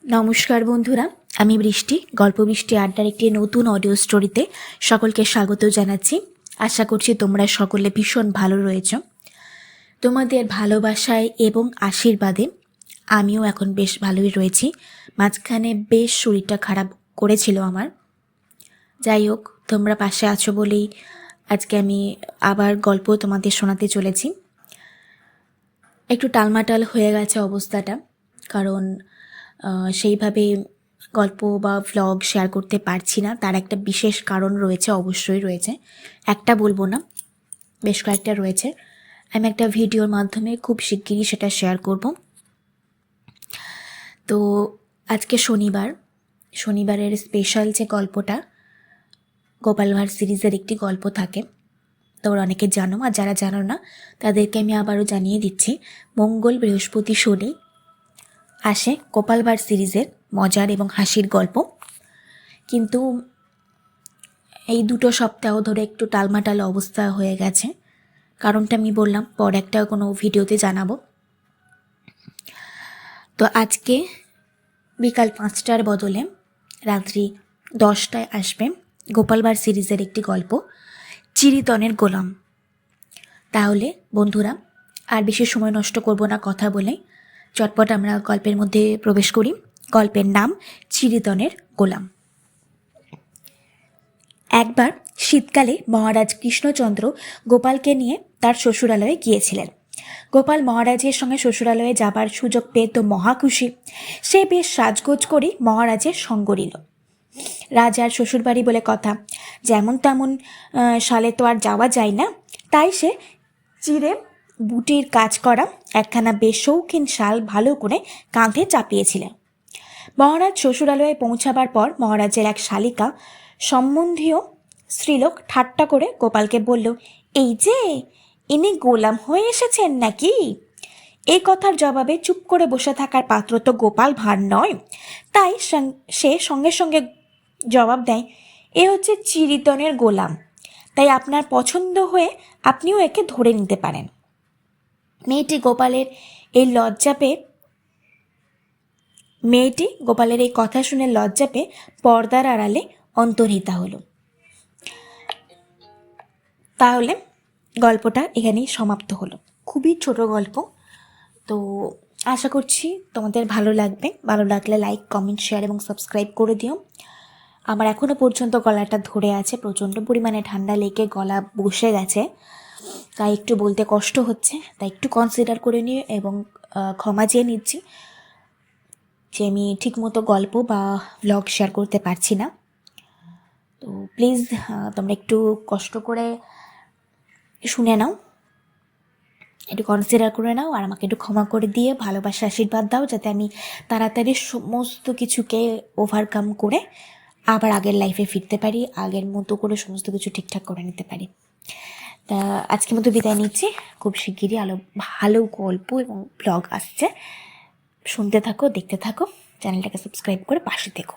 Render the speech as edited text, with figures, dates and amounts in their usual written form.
নমস্কার বন্ধুরা, আমি বৃষ্টি। গল্প বৃষ্টি আড্ডার একটি নতুন অডিও স্টোরিতে সকলকে স্বাগত জানাচ্ছি। আশা করছি তোমরা সকলে ভীষণ ভালো রয়েছ। তোমাদের ভালোবাসায় এবং আশীর্বাদে আমিও এখন বেশ ভালোই রয়েছি। মাঝখানে বেশ শরীরটা খারাপ করেছিল আমার। যাই হোক, তোমরা পাশে আছো বলেই আজকে আমি আবার গল্প তোমাদের শোনাতে চলেছি। একটু টালমাটাল হয়ে গেছে অবস্থাটা, কারণ সেইভাবে গল্প বা ভ্লগ শেয়ার করতে পারছি না। তার একটা বিশেষ কারণ রয়েছে, অবশ্যই রয়েছে। একটা বলবো না, বেশ কয়েকটা রয়েছে। আমি একটা ভিডিওর মাধ্যমে খুব শিগগিরই সেটা শেয়ার করব। তো আজকে শনিবারের স্পেশাল যে গল্পটা, গোপাল ভাঁড় সিরিজের একটি গল্প থাকে, তোমরা অনেকে জানো, আর যারা জানো না তাদেরকে আমি আবারও জানিয়ে দিচ্ছি। মঙ্গল, বৃহস্পতি, শনি আসে গোপাল ভাঁড় সিরিজের মজার এবং হাসির গল্প। কিন্তু এই 2 সপ্তাহ ধরে একটু টালমাটাল অবস্থা হয়ে গেছে। কারণটা আমি বললাম, পর একটা কোনো ভিডিওতে জানাবো। তো আজকে বিকাল 5টার বদলে রাত্রি 10টায় আসবে গোপাল ভাঁড় সিরিজের একটি গল্প, চিরিতনের গোলাম। তাহলে বন্ধুরা, আর বেশি সময় নষ্ট করব না কথা বলে, চটপট আমরা গল্পের মধ্যে প্রবেশ করি। গল্পের নাম চিরিতনের গোলাম। একবার শীতকালে মহারাজ কৃষ্ণচন্দ্র গোপালকে নিয়ে তার শ্বশুরালয়ে গিয়েছিলেন। গোপাল মহারাজের সঙ্গে শ্বশুরালয়ে যাবার সুযোগ পেয়ে তো মহা খুশি। সে বেশ সাজগোজ করে মহারাজের সঙ্গ নিল। রাজার শ্বশুরবাড়ি বলে কথা, যেমন তেমন সালে তো আর যাওয়া যায় না। তাই সে চিরে বুটির কাজ করা একখানা বেশ শৌখিন শাল ভালো করে কাঁধে চাপিয়েছিলেন। মহারাজ শ্বশুরালয়ে পৌঁছাবার পর মহারাজের এক শালিকা সম্বন্ধীয় স্ত্রীলোক ঠাট্টা করে গোপালকে বলল, এই যে ইনি গোলাম হয়ে এসেছেন নাকি? এই কথার জবাবে চুপ করে বসে থাকার পাত্র তো গোপাল ভাঁড় নয়। তাই সে সঙ্গে সঙ্গে জবাব দেয়, এ হচ্ছে চিরিতনের গোলাম, তাই আপনার পছন্দ হয়ে আপনিও একে ধরে নিতে পারেন। মেয়েটি গোপালের এই কথা শুনে লজ্জা পেয়ে পর্দার আড়ালে অন্তর্হিতা হলো। তাহলে গল্পটা এখানেই সমাপ্ত হলো। খুবই ছোট গল্প। তো আশা করছি তোমাদের ভালো লাগবে। ভালো লাগলে লাইক, কমেন্ট, শেয়ার এবং সাবস্ক্রাইব করে দিও। আমার এখনও পর্যন্ত গলাটা ধরে আছে, প্রচণ্ড পরিমাণে ঠান্ডা লেগে গলা বসে গেছে, তাই একটু বলতে কষ্ট হচ্ছে। তাই একটু কনসিডার করে নিও এবং ক্ষমা চেয়ে নিচ্ছি যে আমি ঠিকমতো গল্প বা ভ্লগ শেয়ার করতে পারছি না। তো প্লিজ তোমরা একটু কষ্ট করে শুনে নাও, একটু কনসিডার করে নাও, আর আমাকে একটু ক্ষমা করে দিয়ে ভালোবাসা আশীর্বাদ দাও, যাতে আমি তাড়াতাড়ি সমস্ত কিছুকে ওভারকাম করে আবার আগের লাইফে ফিরতে পারি, আগের মতো করে সমস্ত কিছু ঠিকঠাক করে নিতে পারি। তা আজকের মতো বিদায় নিচ্ছি। খুব শিগগিরই ভালো গল্প এবং ব্লগ আসছে। শুনতে থাকো, দেখতে থাকো, চ্যানেলটাকে সাবস্ক্রাইব করে পাশে থেকো।